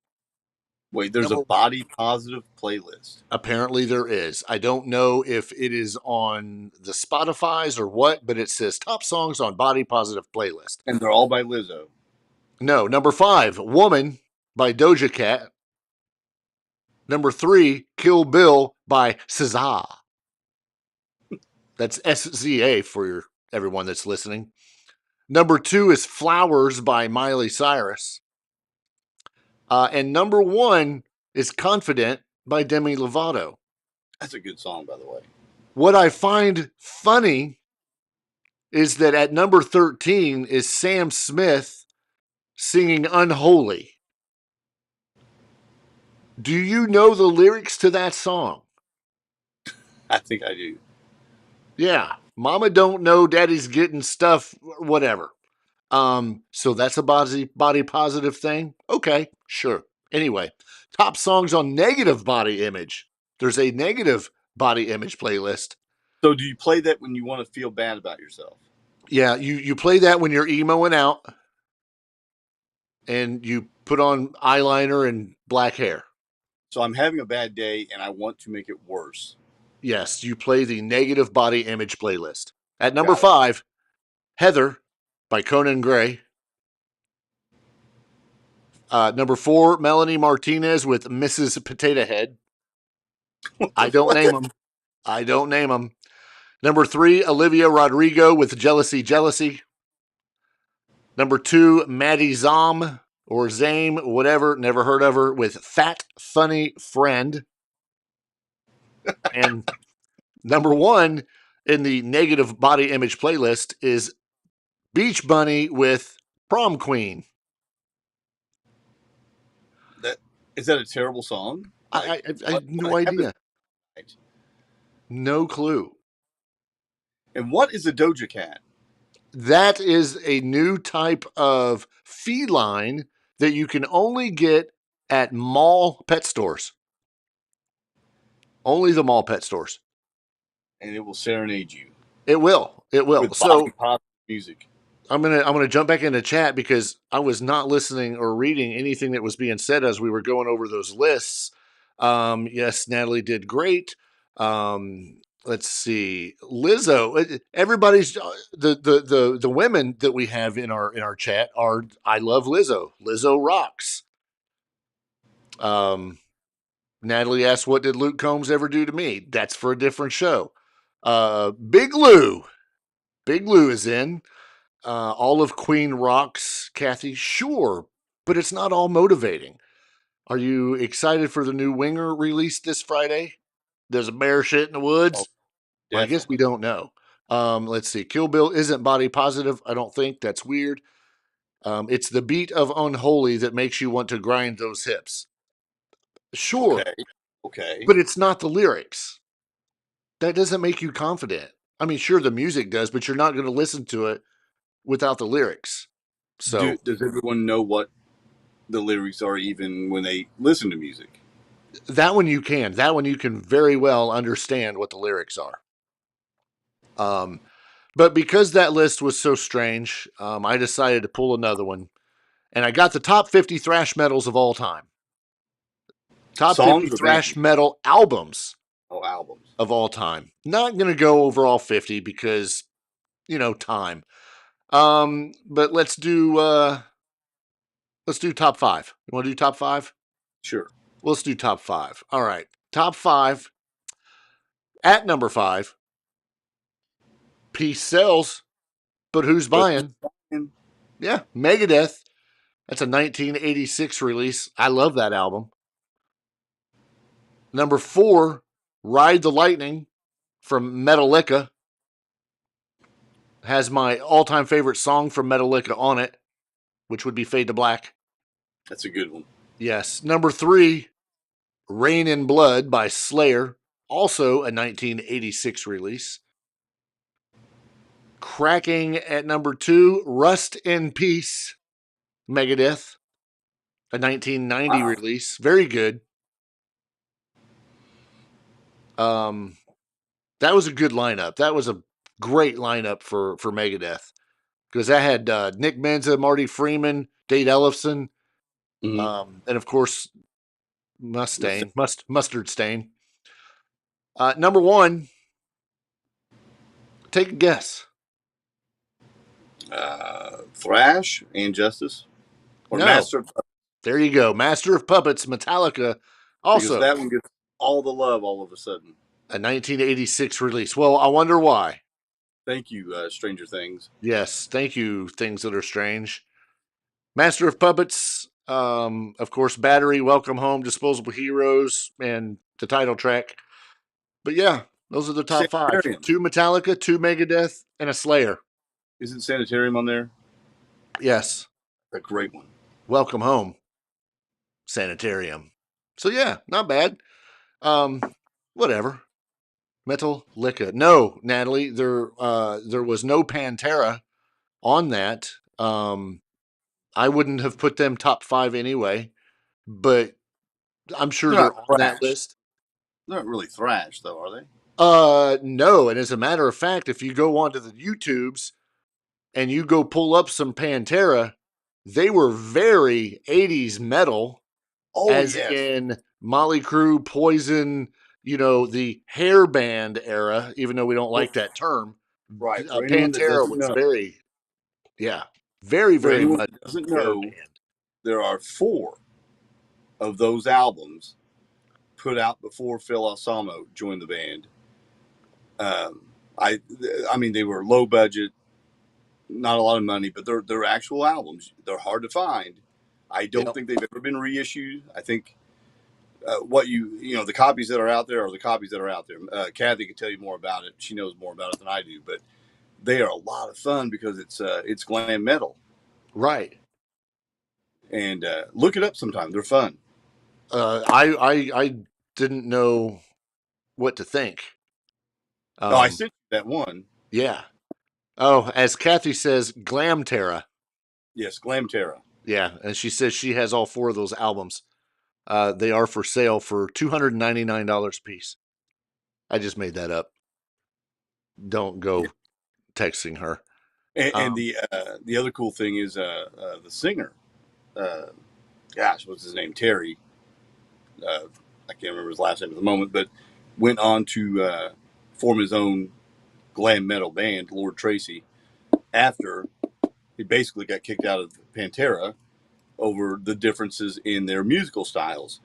Wait, there's a body positive playlist. Apparently there is. I don't know if it is on the Spotify's or what, but it says top songs on body positive playlist. And they're all by Lizzo. No, number 5, Woman by Doja Cat. Number 3, Kill Bill by SZA. That's SZA for everyone that's listening. Number 2 is Flowers by Miley Cyrus. And number 1 is Confident by Demi Lovato. That's a good song, by the way. What I find funny is that at number 13 is Sam Smith singing Unholy. Do you know the lyrics to that song? I think I do. Yeah. Mama don't know, daddy's getting stuff, whatever. So that's a body positive thing? Okay, sure. Anyway, top songs on negative body image. There's a negative body image playlist. So do you play that when you want to feel bad about yourself? Yeah, you play that when you're emoing out and you put on eyeliner and black hair. So I'm having a bad day and I want to make it worse. Yes, you play the negative body image playlist. At number 5, Heather by Conan Gray. Number 4, Melanie Martinez with Mrs. Potato Head. I don't name them. Number 3, Olivia Rodrigo with Jealousy, Jealousy. Number 2, Maddie Zom or Zame, whatever, never heard of her, with Fat Funny Friend. And number 1 in the negative body image playlist is Beach Bunny with Prom Queen. Is that a terrible song? I have no idea. No clue. And what is a Doja Cat? That is a new type of feline that you can only get at mall pet stores. Only the mall pet stores. And it will serenade you. It will. It will. With So pop music. I'm gonna jump back into chat because I was not listening or reading anything that was being said as we were going over those lists. Yes, Natalie did great. Let's see, Lizzo. Everybody's the women that we have in our chat are I love Lizzo. Lizzo rocks. Natalie asked, "What did Luke Combs ever do to me?" That's for a different show. Big Lou is in. All of Queen rocks, Kathy. Sure, but it's not all motivating. Are you excited for the new Winger release this Friday? There's a bear shit in the woods. Well, I guess we don't know. Let's see. Kill Bill isn't body positive. I don't think that's weird. It's the beat of Unholy that makes you want to grind those hips. Sure. Okay. But it's not the lyrics. That doesn't make you confident. I mean, sure, the music does, but you're not going to listen to it without the lyrics. So does everyone know what the lyrics are even when they listen to music? That one you can. That one you can very well understand what the lyrics are. But because that list was so strange, I decided to pull another one. And I got the top 50 thrash metals of all time. Top Songs 50 thrash metal albums. Oh, albums. Of all time. Not going to go over all 50 because, time. But let's do top 5. You want to do top 5? Sure. Let's do top 5. All right. Top 5. At number 5. Peace sells, but who's buying? Yeah, Megadeth. That's a 1986 release. I love that album. Number 4, Ride the Lightning from Metallica. Has my all-time favorite song from Metallica on it, which would be Fade to Black. That's a good one. Yes. Number 3, Rain in Blood by Slayer. also a 1986 release. Cracking at number 2, Rust in Peace, Megadeth, a 1990 release. Very good. That was a good lineup. That was a great lineup for Megadeth, because that had Nick Menza, Marty Freeman, Dave Ellefson, and of course Mustard Stain. Number 1, take a guess. Thrash and Justice, or No. Master of Puppets. There you go. Master of Puppets, Metallica. Also, because that one gets all the love all of a sudden. A 1986 release. Well, I wonder why. Thank you, Stranger Things. Yes, thank you, Things That Are Strange. Master of Puppets, of course, Battery, Welcome Home, Disposable Heroes, and the title track. But yeah, those are the top 5. Sanitarium. 2 Metallica, 2 Megadeth, and a Slayer. Isn't Sanitarium on there? Yes. A great one. Welcome Home, Sanitarium. So yeah, not bad. Whatever. Metallica. No, Natalie, there was no Pantera on that. I wouldn't have put them top 5 anyway, but I'm sure they're on that list. They're not really thrash, though, are they? No. And as a matter of fact, if you go onto the YouTubes and you go pull up some Pantera, they were very 80s metal. Oh, as yes. in Motley Crue, Poison, the hair band era, even though we don't like that term. Right. Pantera was very, very, For very anyone much that doesn't hair know, band. there are 4 of those albums put out before Phil Alsamo joined the band. I mean, they were low budget, not a lot of money, but they're actual albums. They're hard to find. I don't think they've ever been reissued. I think the copies that are out there are the copies that are out there. Kathy can tell you more about it. She knows more about it than I do, but they are a lot of fun because it's glam metal. Right. And look it up sometime. They're fun. I didn't know what to think. I sent you that one. Yeah. Oh, as Kathy says, Glamterra. Yes, Glamterra. Yeah, and she says she has all 4 of those albums. They are for sale for $299 a piece. I just made that up. Don't go texting her. And the other cool thing is the singer. What's his name? Terry. I can't remember his last name at the moment, but went on to form his own glam metal band, Lord Tracy, after he basically got kicked out of Pantera over the differences in their musical styles.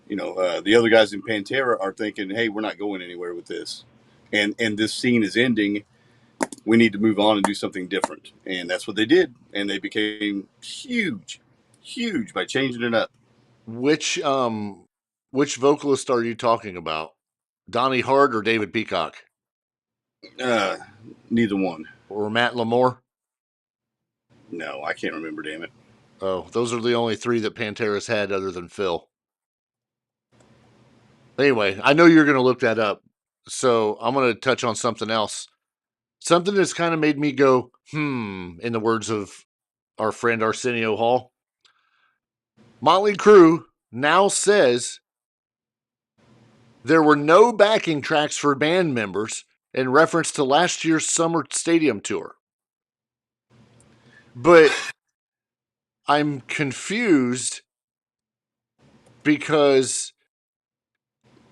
The other guys in Pantera are thinking, hey, we're not going anywhere with this. And this scene is ending. We need to move on and do something different. And that's what they did. And they became huge by changing it up. Which vocalist are you talking about? Donnie Hart or David Peacock? Neither one. Or Matt Lamore? No, I can't remember, damn it. Oh, those are the only 3 that Pantera's had other than Phil. Anyway, I know you're going to look that up, so I'm going to touch on something else. Something that's kind of made me go, in the words of our friend Arsenio Hall. Motley Crue now says there were no backing tracks for band members in reference to last year's summer stadium tour. But I'm confused because,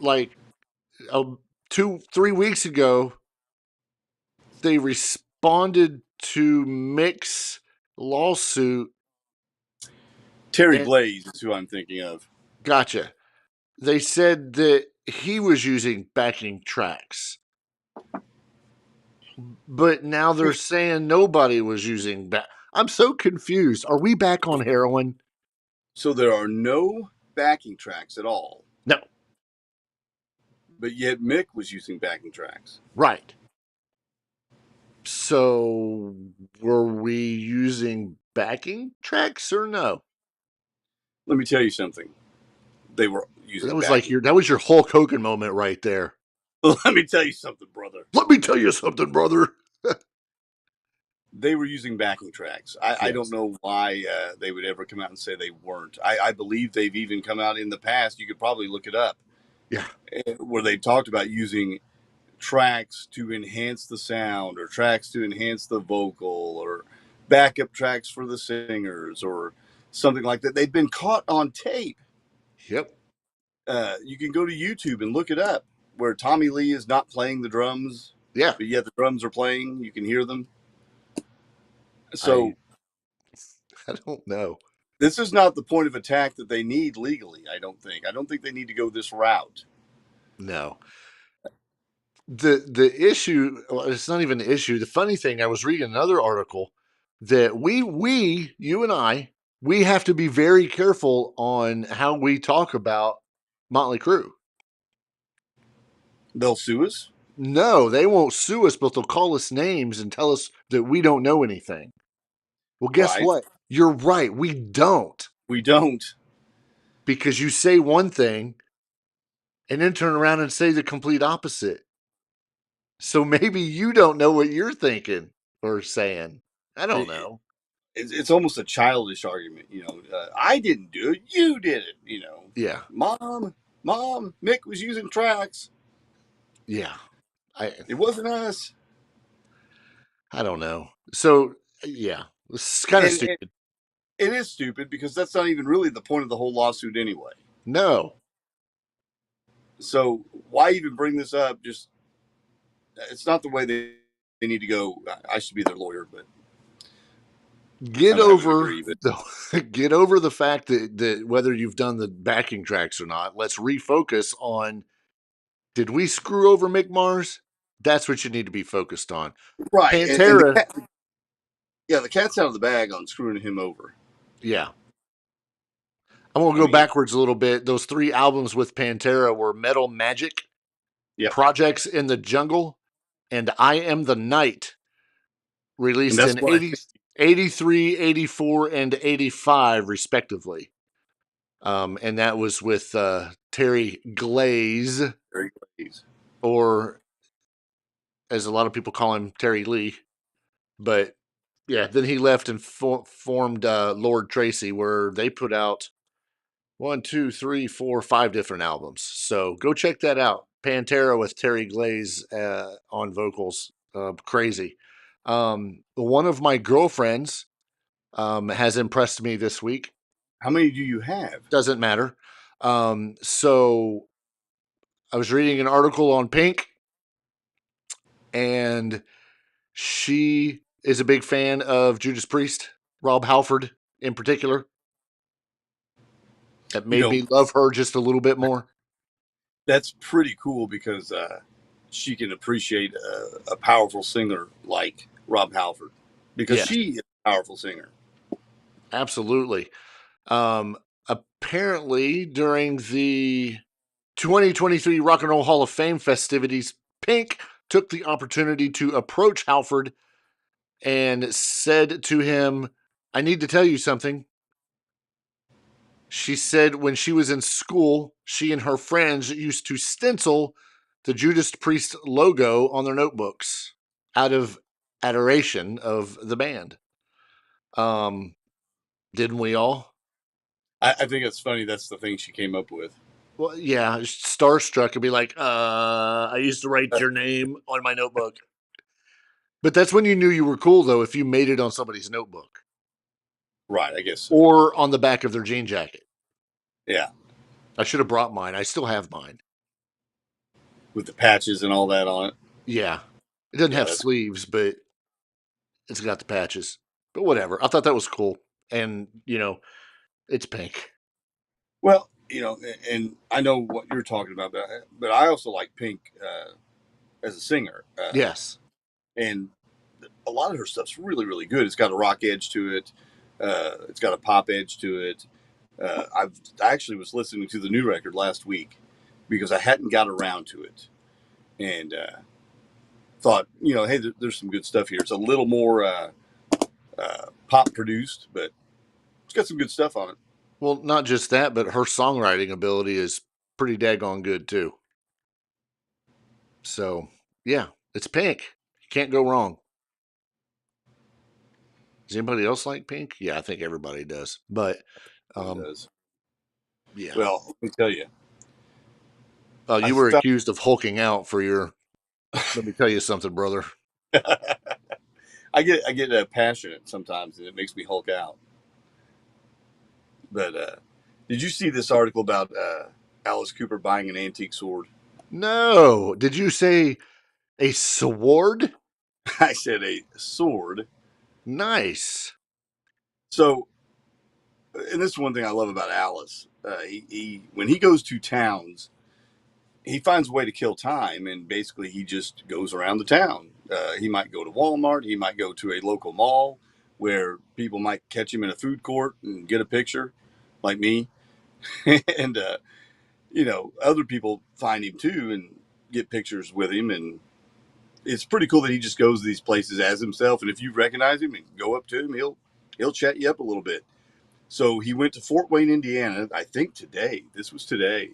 2-3 weeks ago, they responded to Mick's lawsuit. Terry Blaze is who I'm thinking of. Gotcha. They said that he was using backing tracks. But now they're saying nobody was using I'm so confused. Are we back on heroin? So there are no backing tracks at all. No. But yet Mick was using backing tracks. Right. So were we using backing tracks or no? Let me tell you something. using That was backing. that was your Hulk Hogan moment right there. Let me tell you something, brother. Let me tell you something, brother. They were using backing tracks. I don't know why they would ever come out and say they weren't. I believe they've even come out in the past. You could probably look it up. Yeah. Where they talked about using tracks to enhance the sound or tracks to enhance the vocal or backup tracks for the singers or something like that. They've been caught on tape. Yep. You can go to YouTube and look it up where Tommy Lee is not playing the drums. Yeah. But yet the drums are playing. You can hear them. So I don't know. this is not the point of attack that they need legally, I don't think. I don't think they need to go this route. No. The issue, well, it's not even an issue. The funny thing, I was reading another article that you and I, we have to be very careful on how we talk about Motley Crue. They'll sue us? No, they won't sue us, but they'll call us names and tell us that we don't know anything. Well, guess Right. what? You're right. We don't. We don't. Because you say one thing and then turn around and say the complete opposite. So maybe you don't know what you're thinking or saying. I don't know. It's almost a childish argument, I didn't do it, you did it, Yeah. Mom, Mick was using tracks. Yeah. It wasn't us. I don't know. So, yeah, it's kind of stupid. It is stupid because that's not even really the point of the whole lawsuit anyway. No. So why even bring this up? Just, it's not the way they need to go. I should be their lawyer, but get over the fact that whether you've done the backing tracks or not, let's refocus on, did we screw over Mick Mars? That's what you need to be focused on. Right. Pantera. The cat's out of the bag on screwing him over. Yeah. I'm going to go backwards a little bit. Those 3 albums with Pantera were Metal Magic, Projects in the Jungle, and I Am the Night, released in 83, 84, and 85, respectively. And that was with Terry Glaze. Or, as a lot of people call him, Terry Lee. But, yeah, then he left and formed Lord Tracy, where they put out 1, 2, 3, 4, 5 different albums. So go check that out. Pantera with Terry Glaze on vocals. Crazy. One of my girlfriends has impressed me this week. How many do you have? Doesn't matter. So I was reading an article on Pink, and she is a big fan of Judas Priest, Rob Halford in particular. That made me love her just a little bit more. That's pretty cool because she can appreciate a powerful singer like Rob Halford because she is a powerful singer. Absolutely. Apparently, during the 2023 Rock and Roll Hall of Fame festivities, Pink took the opportunity to approach Halford and said to him, I need to tell you something. She said when she was in school, she and her friends used to stencil the Judas Priest logo on their notebooks out of adoration of the band. Didn't we all? I think it's funny. That's the thing she came up with. Well, yeah, starstruck and be like, I used to write your name on my notebook. But that's when you knew you were cool, though, if you made it on somebody's notebook. Right, I guess so. Or on the back of their jean jacket. Yeah. I should have brought mine. I still have mine. With the patches and all that on it? Yeah. It doesn't have sleeves, but it's got the patches. But whatever. I thought that was cool. And, it's Pink. Well, and I know what you're talking about, but I also like Pink as a singer. Yes. And a lot of her stuff's really, really good. It's got a rock edge to it. It's got a pop edge to it. I actually was listening to the new record last week because I hadn't got around to it. And thought, hey, there's some good stuff here. It's a little more pop produced, but it's got some good stuff on it. Well, not just that, but her songwriting ability is pretty daggone good too. So yeah, it's pink. You can't go wrong. Does anybody else like pink? Yeah, I think everybody does. But Does. yeah. Well, let me tell you, I You were felt accused of hulking out for your. Let me tell you something, brother. I get passionate sometimes, and it makes me hulk out. But did you see this article about Alice Cooper buying an antique sword? No, did you say a sword? I said a sword. Nice. So, and this is one thing I love about Alice. He when he goes to towns, he finds a way to kill time, and basically he just goes around the town. He might go to Walmart. He might go to a local mall where people might catch him in a food court and get a picture, like me. And other people find him too and get pictures with him. And it's pretty cool that he just goes to these places as himself. And if you recognize him and go up to him, he'll chat you up a little bit. So he went to Fort Wayne, Indiana, I think today. This was today,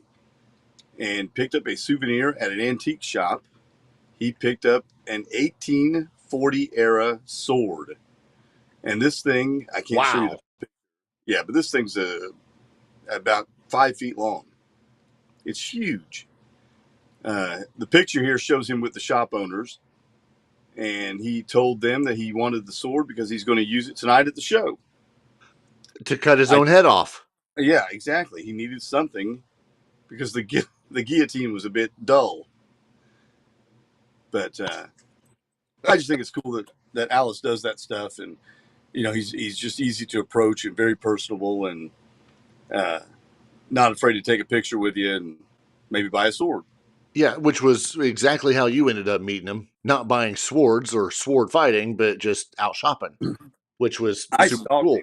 and picked up a souvenir at an antique shop. He picked up an 1840 era sword. And this thing, I can't show you Wow. yeah, but this thing's about 5 feet long. It's huge. The picture here shows him with the shop owners, and he told them that he wanted the sword because he's going to use it tonight at the show. To cut his I, own head off. yeah, exactly. He needed something because the guillotine was a bit dull. But I just think it's cool that Alice does that stuff, and he's just easy to approach and very personable, and uh, not afraid to take a picture with you and maybe buy a sword. Yeah, which was exactly how you ended up meeting him. Not buying swords or sword fighting, but just out shopping, which was I super stalked him. cool.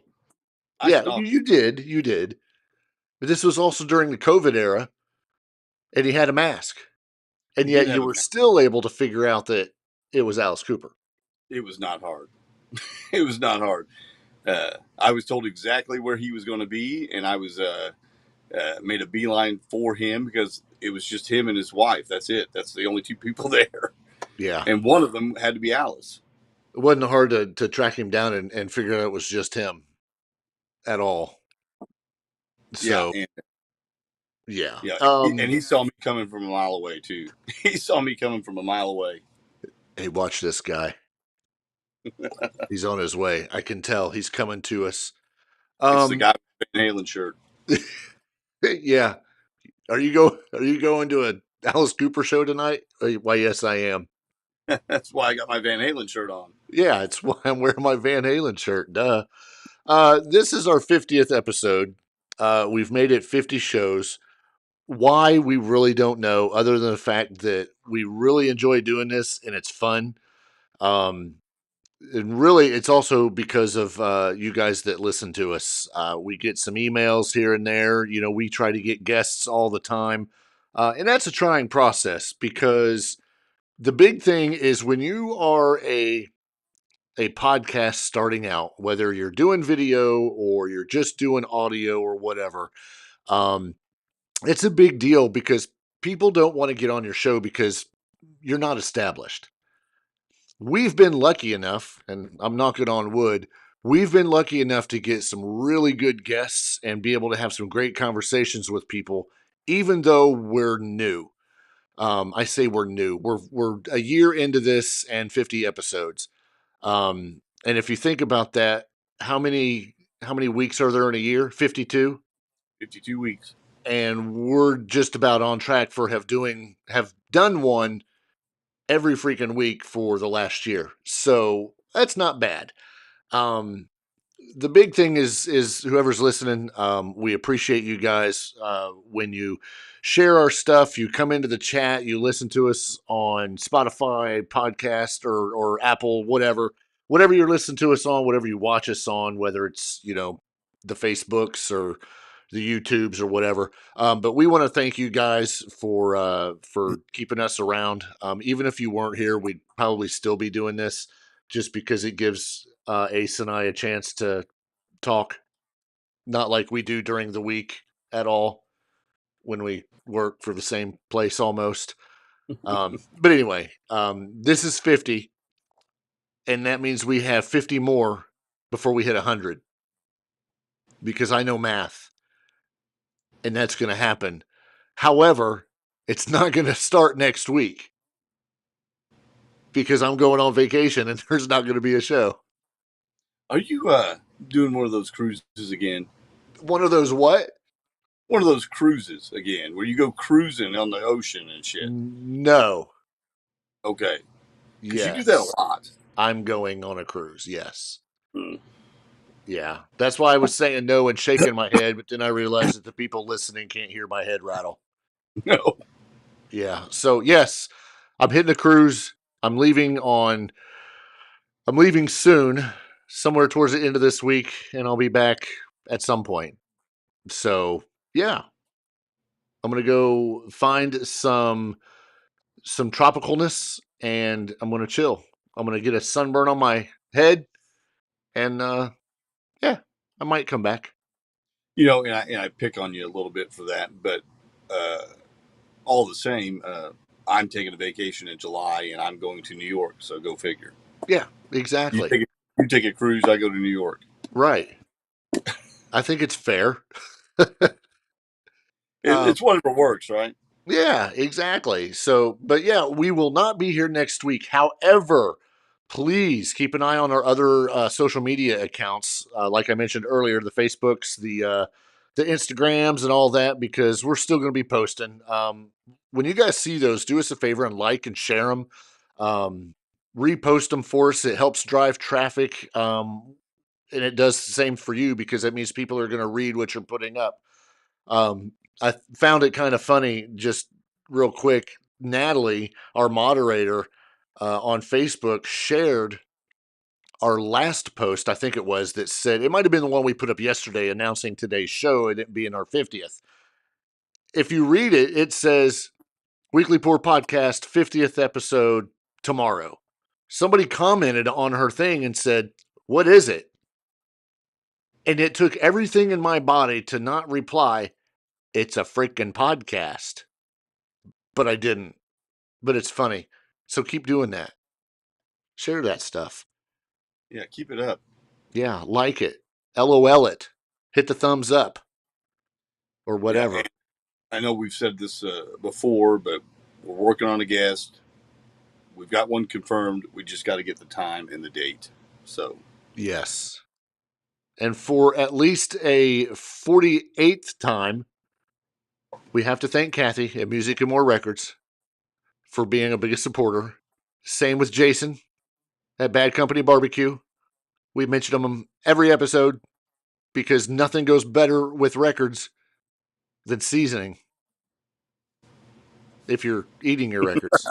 I Yeah, you, stalked him. you did. You did. But this was also during the COVID era, and he had a mask. And He did yet you have a were man. still able to figure out that it was Alice Cooper. It was not hard. It was not hard. I was told exactly where he was going to be, and I was made a beeline for him because it was just him and his wife. That's it. That's the only two people there, Yeah. and one of them had to be Alice. It wasn't hard to track him down and figure out it was just him at all. Yeah, So, and yeah. yeah, and he saw me coming from a mile away too. He saw me coming from a mile away. Hey, watch this guy. He's on his way. I can tell he's coming to us. It's the guy with the Van Halen shirt. Yeah. Are you going to a Alice Cooper show tonight? Why, yes, I am. That's why I got my Van Halen shirt on. Yeah, it's why I'm wearing my Van Halen shirt. Duh. This is our 50th episode. We've made it 50 shows. Why, we really don't know, other than the fact that we really enjoy doing this and it's fun. Um, and really, it's also because of you guys that listen to us. We get some emails here and there. We try to get guests all the time. And that's a trying process because the big thing is when you are a podcast starting out, whether you're doing video or you're just doing audio or whatever, um, it's a big deal because people don't want to get on your show because you're not established. We've been lucky enough, and I'm knocking on wood, we've been lucky enough to get some really good guests and be able to have some great conversations with people, even though we're new. I say we're new. We're a year into this and 50 episodes. And if you think about that, how many weeks are there in a year? 52. 52 weeks. And we're just about on track for have done one every freaking week for the last year. So that's not bad. Um, the big thing is whoever's listening, we appreciate you guys when you share our stuff. You come into the chat, you listen to us on Spotify podcast or Apple, whatever you're listening to us on, whatever you watch us on, whether it's the Facebooks or the YouTubes or whatever. But we want to thank you guys for keeping us around. Even if you weren't here, we'd probably still be doing this just because it gives Ace and I a chance to talk, not like we do during the week at all. when we work for the same place almost. But anyway, this is 50, and that means we have 50 more before we hit 100, because I know math, and that's going to happen. However, it's not going to start next week because I'm going on vacation and there's not going to be a show. Are you doing one of those cruises again? One of those what? One of those cruises again, where you go cruising on the ocean and shit. No. Okay. Because Yes. you do that a lot. I'm going on a cruise, yes. Hmm. Yeah. That's why I was saying no and shaking my head, but then I realized that the people listening can't hear my head rattle. No. Yeah. So, yes, I'm hitting a cruise. I'm leaving soon, somewhere towards the end of this week, and I'll be back at some point. So, yeah. I'm going to go find some tropicalness, and I'm going to chill. I'm going to get a sunburn on my head, and yeah, I might come back. You know, and I pick on you a little bit for that, but all the same, I'm taking a vacation in July, and I'm going to New York. So go figure. Yeah, exactly. You take a cruise, I go to New York. Right. I think it's fair. It's whatever works, right? Yeah, exactly. So, but yeah, we will not be here next week. However, please keep an eye on our other social media accounts. Like I mentioned earlier, the Facebooks, the Instagrams, and all that, because we're still going to be posting. When you guys see those, do us a favor and like and share them. Repost them for us. It helps drive traffic. And it does the same for you, because that means people are going to read what you're putting up. I found it kind of funny, just real quick. Natalie, our moderator on Facebook, shared our last post, I think it was, that said, it might have been the one we put up yesterday announcing today's show and it being our 50th. If you read it, it says Weekly Pour Podcast 50th episode tomorrow. Somebody commented on her thing and said, "What is it?" And it took everything in my body to not reply, "It's a freaking podcast." But I didn't. But it's funny. So keep doing that. Share that stuff. Yeah, keep it up. Yeah, like it. LOL it. Hit the thumbs up. Or whatever. Yeah, I know we've said this before, but we're working on a guest. We've got one confirmed. We just got to get the time and the date. So, yes. And for at least a 48th time, we have to thank Kathy at Music and More Records for being a biggest supporter. Same with Jason at Bad Company Barbecue. We mention them every episode because nothing goes better with records than seasoning. If you're eating your records.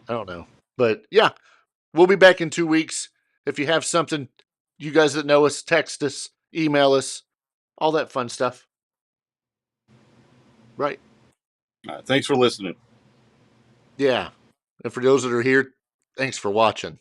I don't know. But yeah, we'll be back in 2 weeks. If you have something, you guys that know us, text us, email us, all that fun stuff. Right. thanks for listening. Yeah. And for those that are here, thanks for watching.